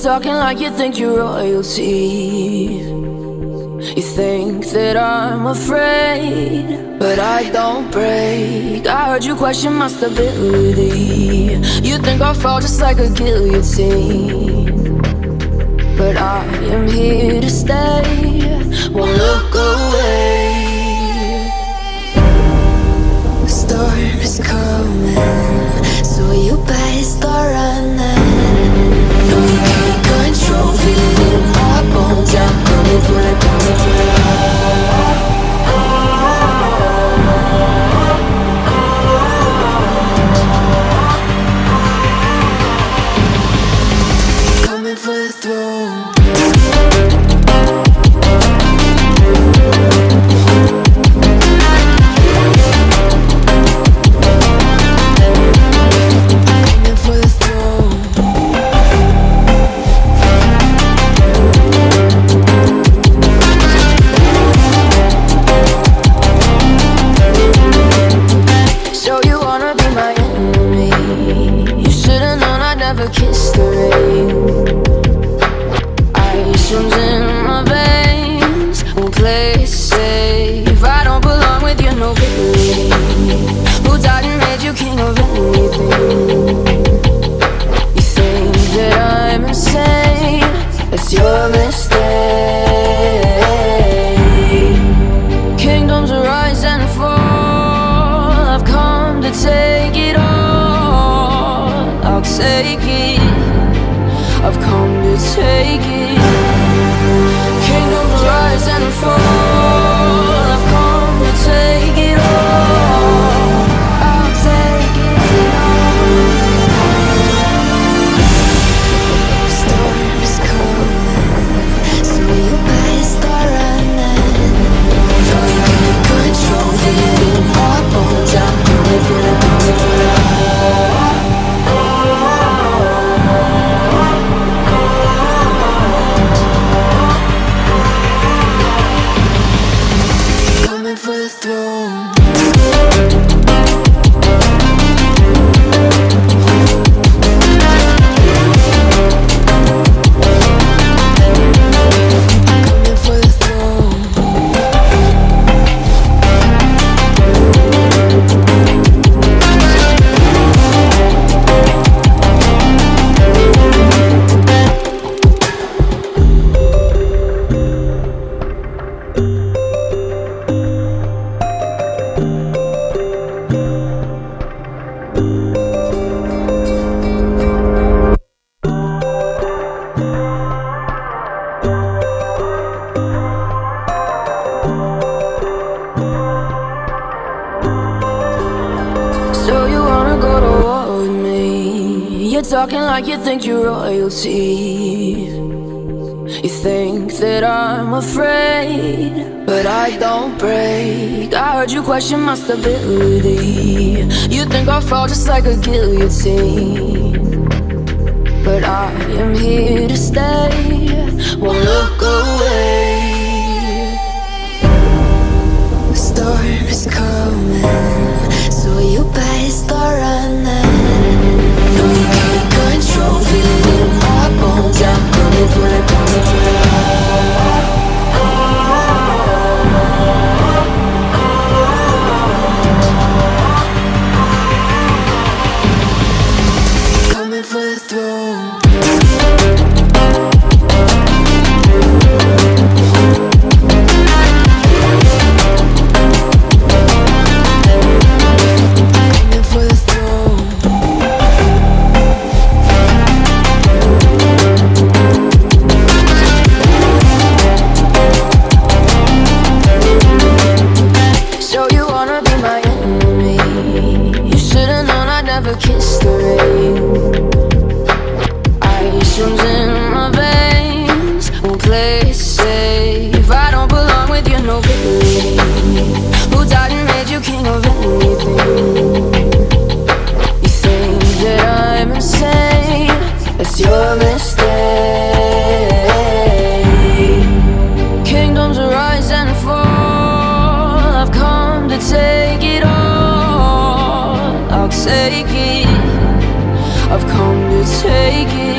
talking like you think you're royalty. You think that I'm afraid, but I don't break. I heard you question my stability. You think I'll fall just like a guillotine, but I am here to stay, won't look away. The storm is coming, so you better start running. No, you can't control, feel it in my bones. I'm coming for the, coming for the. Coming for the throne. Kiss the rain. Ice runs in my veins, won't play it safe. I don't belong with your nobility. Who died and made you king of anything? You think that I'm insane, that's your mistake. Kingdoms rise and fall, I've come to take it all. I'll take it, I've come to take it. Kingdoms rise and fall, I've come to take it all. I'll take it all. The storm is coming, so you better start running. No, you can't control, feel it in my bones. I'm coming for the, coming for the. For the throne. Talking like you think you're royalty. You think that I'm afraid, but I don't break. I heard you question my stability. You think I'll fall just like a guillotine, but I am here to stay, won't look away. The storm is coming, so you better start running. No, you can't control, feel it in my bones. I'm coming for the, coming for the. Coming for the throne. Kiss the rain. Ice runs in my veins, won't play it safe. I don't belong with your nobility. Who died and made you king of anything? You think that I'm insane, that's your mistake. Kingdoms rise and fall, I've come to take it all. I'll take it, I've come to take it.